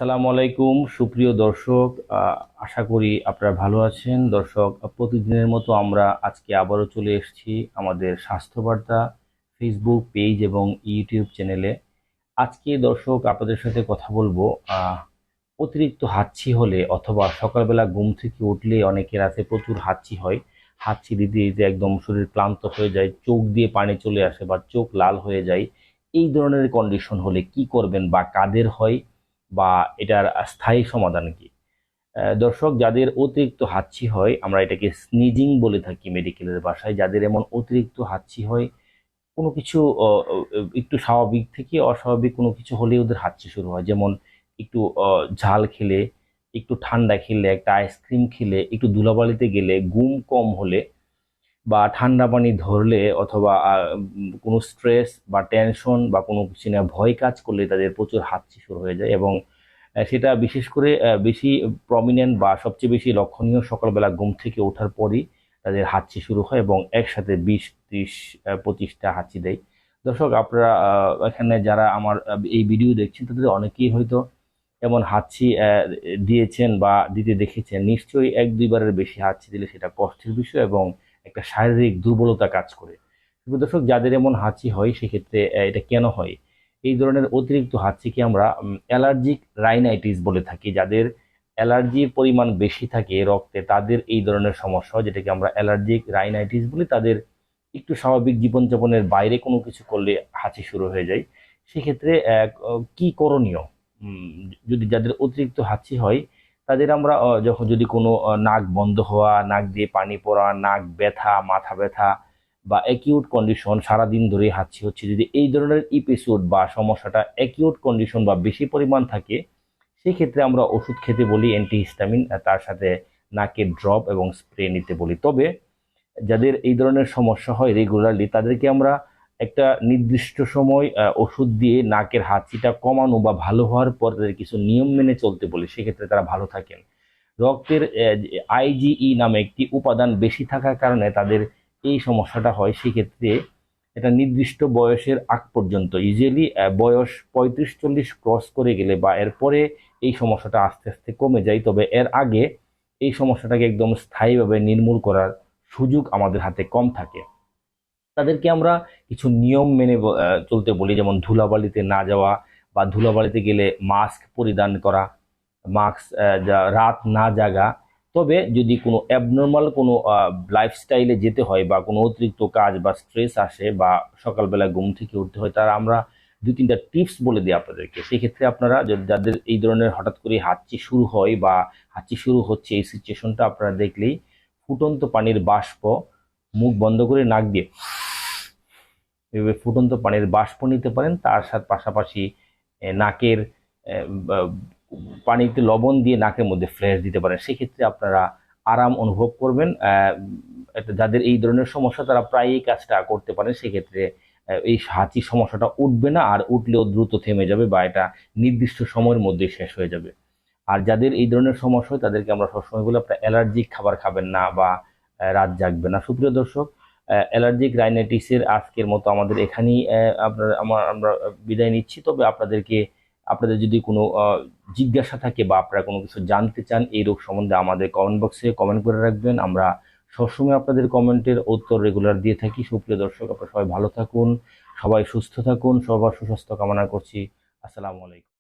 আসসালামু আলাইকুম সুপ্রিয় দর্শক, আশা করি আপনারা ভালো আছেন। দর্শক, প্রতিদিনের মতো আমরা আজকে আবারও চলে এসেছি আমাদের স্বাস্থ্য বার্তা ফেসবুক পেজ এবং ইউটিউব চ্যানেলে। আজকে দর্শক আপনাদের সাথে কথা বলবো অতিরিক্ত হাঁচি হলে অথবা সকালবেলা ঘুম থেকে উঠলে অনেকের আছে প্রচুর হাঁচি হয়। হাঁচি দিতে দিতে একদম শরীর ক্লান্ত হয়ে যায়, চোখ দিয়ে পানি চলে আসে বা চোখ লাল হয়ে যায়। এই ধরনের কন্ডিশন হলে কি করবেন বা কাদের হয় বা এটার স্থায়ী সমাধান কি? দর্শক, যাদের অতিরিক্ত হাঁচি হয় আমরা এটাকে স্নিজিং বলে থাকি মেডিকেলের ভাষায়। যাদের এমন অতিরিক্ত হাঁচি হয়, কোনো কিছু একটু স্বাভাবিক থেকে অস্বাভাবিক কোনো কিছু হলে ওদের হাঁচি শুরু হয়। যেমন একটু ঝাল খেলে, একটু ঠান্ডা খেলে, একটা আইসক্রিম খেলে, একটু ধুলাবালিতে গেলে, ঘুম কম হলে বা ঠান্ডা পানি ধরলে অথবা কোনো স্ট্রেস বা টেনশন বা কোনো কিছু নিয়ে ভয় কাজ করলে তাদের প্রচুর হাঁচি শুরু হয়ে যায়। এবং সেটা বিশেষ করে বেশি প্রমিনেন্ট বা সবচেয়ে বেশি লক্ষণীয় সকালবেলা ঘুম থেকে ওঠার পরই তাদের হাঁচি শুরু হয় এবং একসাথে 20, 30, 25টা হাঁচি দেয়। দর্শক, আপনারা এখানে যারা আমার এই ভিডিও দেখছেন তাদের অনেকেই হয়তো এমন হাঁচি দিয়েছেন বা দিতে দেখেছেন। নিশ্চয়ই 1-2বারের বেশি হাঁচি দিলে সেটা কষ্টের বিষয় এবং একটা শারীরিক দুর্বলতা কাজ করে। কিন্তু দর্শক, যাদের এমন হাঁচি হয় সেক্ষেত্রে এটা কেন হয়? এই ধরনের অতিরিক্ত হাঁচিকে আমরা অ্যালার্জিক রাইনাইটিস বলে থাকি। যাদের অ্যালার্জির পরিমাণ বেশি থাকে রক্তে তাদের এই ধরনের সমস্যা হয়, যেটাকে আমরা অ্যালার্জিক রাইনাইটিস বলি। তাদের একটু স্বাভাবিক জীবনযাপনের বাইরে কোনো কিছু করলে হাঁচি শুরু হয়ে যায়। সেক্ষেত্রে কি করণীয়? যদি যাদের অতিরিক্ত হাঁচি হয় তাদের আমরা যখন যদি কোনো নাক বন্ধ হওয়া, নাক দিয়ে পানি পড়া, নাক ব্যথা, মাথা ব্যথা বা অ্যাকিউট কন্ডিশন, সারাদিন ধরে হাঁচি হচ্ছে, যদি এই ধরনের এপিসোড বা সমস্যাটা অ্যাকিউট কন্ডিশন বা বেশি পরিমাণ থাকে সেক্ষেত্রে আমরা ওষুধ খেতে বলি, অ্যান্টিহিস্টামিন, তার সাথে নাকের ড্রপ এবং স্প্রে নিতে বলি। তবে যাদের এই ধরনের সমস্যা হয় রেগুলারলি তাদেরকে আমরা একটা নির্দিষ্ট সময় ওষুধ দিয়ে নাকের হাঁচিটা কমানো বা ভালো হওয়ার পর তাদের কিছু নিয়ম মেনে চলতে বলি, সেক্ষেত্রে তারা ভালো থাকেন। রক্তের আইজিই নামে একটি উপাদান বেশি থাকার কারণে তাদের এই সমস্যাটা হয়। সেক্ষেত্রে এটা নির্দিষ্ট বয়সের আগ পর্যন্ত, ইউজুয়ালি বয়স 35-40 ক্রস করে গেলে বা এরপরে এই সমস্যাটা আস্তে আস্তে কমে যায়। তবে এর আগে এই সমস্যাটাকে একদম স্থায়ীভাবে নির্মূল করার সুযোগ আমাদের হাতে কম থাকে। তাদেরকে আমরা কিছু নিয়ম মেনে চলতে বলি, যেমন ধুলাবালিতে না যাওয়া বা ধুলাবালিতে গেলে মাস্ক পরিধান করা, মাস্ক রাত না জাগা। তবে যদি কোনো অ্যাবনর্মাল কোনো লাইফস্টাইলে যেতে হয় বা কোনো অতিরিক্ত কাজ বা স্ট্রেস আসে বা সকালবেলা ঘুম থেকে উঠতে হয়, তারা আমরা 2-3টা টিপস বলে দিই আপনাদেরকে। সেক্ষেত্রে আপনারা যাদের এই ধরনের হঠাৎ করে হাঁচি শুরু হয় বা হাঁচি শুরু হচ্ছে, এই সিচুয়েশনটা আপনারা দেখলেই ফুটন্ত পানির বাষ্প মুখ বন্ধ করে নাক দিয়ে এভাবে ফুটন্ত পানির বাষ্প নিতে পারেন। তার সাথে পাশাপাশি নাকের পানিতে লবণ দিয়ে নাকের মধ্যে ফ্ল্যাশ দিতে পারেন। সেক্ষেত্রে আপনারা আরাম অনুভব করবেন। যাদের এই ধরনের সমস্যা তারা প্রায় এই কাজটা করতে পারেন। সেক্ষেত্রে এই হাঁচির সমস্যাটা উঠবে না, আর উঠলেও দ্রুত থেমে যাবে বা এটা নির্দিষ্ট সময়ের মধ্যে শেষ হয়ে যাবে। আর যাদের এই ধরনের সমস্যা হয় তাদেরকে আমরা সবসময় বলি আপনার অ্যালার্জিক খাবার খাবেন না বা রাত জাগবেন না। সুপ্রিয় দর্শক, অ্যালার্জিক রাইনাইটিসের আজকের মতো আমাদের এখানেই আমরা বিদায় নিচ্ছি। তবে আপনাদের যদি কোনো জিজ্ঞাসা থাকে বা আপনারা কোনো কিছু জানতে চান এই রোগ সম্বন্ধে, আমাদের কমেন্ট বক্সে কমেন্ট করে রাখবেন। আমরা সবসময় আপনাদের কমেন্টের উত্তর রেগুলার দিয়ে থাকি। সুপ্রিয় দর্শক, আপনারা সবাই ভালো থাকুন, সবাই সুস্থ থাকুন, সবার সুস্বাস্থ্য কামনা করছি। আসসালামু আলাইকুম।